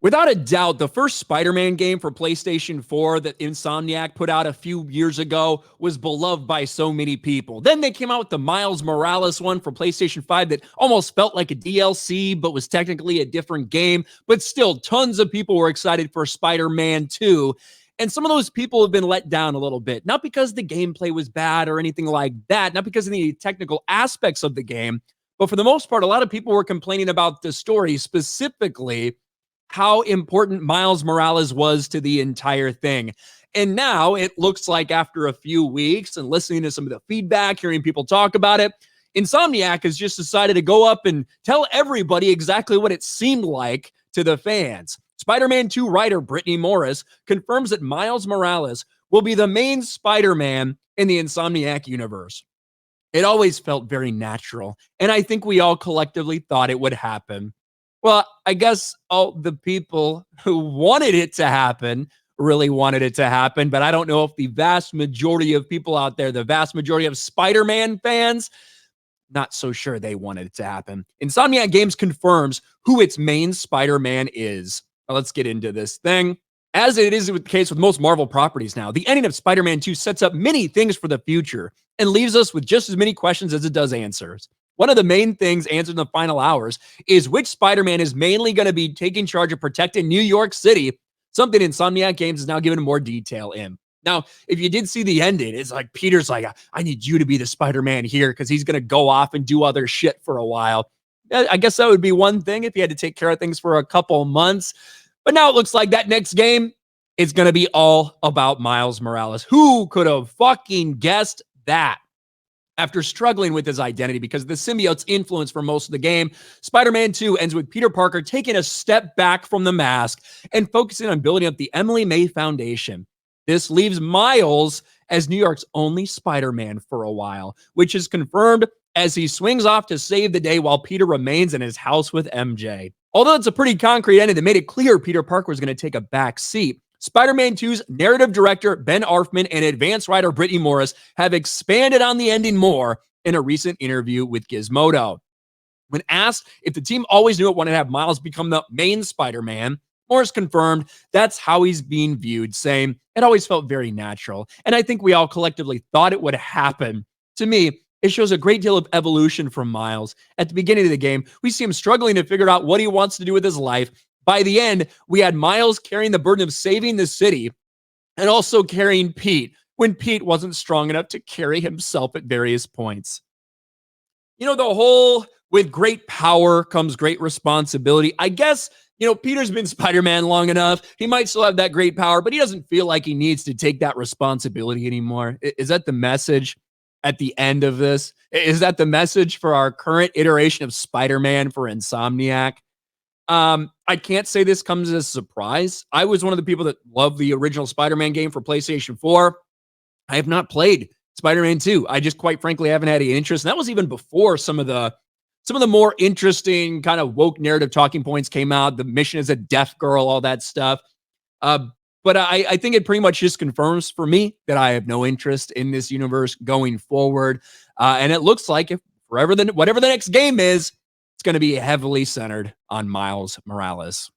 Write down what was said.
Without a doubt, the first Spider-Man game for PlayStation 4 that Insomniac put out a few years ago was beloved by so many people. Then they came out with the Miles Morales one for PlayStation 5 that almost felt like a DLC, but was technically a different game. But still, tons of people were excited for Spider-Man 2. And some of those people have been let down a little bit, not because the gameplay was bad or anything like that, not because of the technical aspects of the game, but for the most part, a lot of people were complaining about the story, specifically how important Miles Morales was to the entire thing. And now it looks like after a few weeks and listening to some of the feedback, hearing people talk about it, Insomniac has just decided to go up and tell everybody exactly what it seemed like to the fans. Spider-Man 2 writer Brittany Morris confirms that Miles Morales will be the main Spider-Man in the Insomniac universe. It always felt very natural, and I think we all collectively thought it would happen. Well, I guess all the people who wanted it to happen really wanted it to happen, but I don't know if the vast majority of people out there, the vast majority of Spider-Man fans, not so sure they wanted it to happen. Insomniac Games confirms who its main Spider-Man is. Now, let's get into this thing. As it is the case with most Marvel properties now, the ending of Spider-Man 2 sets up many things for the future and leaves us with just as many questions as it does answers. One of the main things answered in the final hours is which Spider-Man is mainly going to be taking charge of protecting New York City, something Insomniac Games is now giving more detail in. Now, if you did see the ending, it's like Peter's like, I need you to be the Spider-Man here because he's going to go off and do other shit for a while. I guess that would be one thing if he had to take care of things for a couple months. But now it looks like that next game is going to be all about Miles Morales. Who could have fucking guessed that? After struggling with his identity because of the symbiote's influence for most of the game, Spider-Man 2 ends with Peter Parker taking a step back from the mask and focusing on building up the Emily May Foundation. This leaves Miles as New York's only Spider-Man for a while, which is confirmed as he swings off to save the day while Peter remains in his house with MJ. Although it's a pretty concrete ending that made it clear Peter Parker was going to take a back seat, Spider-Man 2's narrative director, Ben Arfman, and advanced writer Brittany Morris have expanded on the ending more in a recent interview with Gizmodo. When asked if the team always knew it wanted to have Miles become the main Spider-Man, Morris confirmed that's how he's being viewed, saying, it always felt very natural, and I think we all collectively thought it would happen. To me, it shows a great deal of evolution from Miles. At the beginning of the game, we see him struggling to figure out what he wants to do with his life. By the end, we had Miles carrying the burden of saving the city and also carrying Pete when Pete wasn't strong enough to carry himself at various points. You know, the whole with great power comes great responsibility. I guess, Peter's been Spider-Man long enough. He might still have that great power, but he doesn't feel like he needs to take that responsibility anymore. Is that the message at the end of this? Is that the message for our current iteration of Spider-Man for Insomniac? I can't say this comes as a surprise. I was one of the people that loved the original Spider-Man game for PlayStation 4. I have not played Spider-Man 2. I just quite frankly haven't had any interest. And that was even before some of the more interesting kind of woke narrative talking points came out. The mission as a deaf girl, all that stuff. But I think it pretty much just confirms for me that I have no interest in this universe going forward. And it looks like whatever the next game is, it's going to be heavily centered on Miles Morales.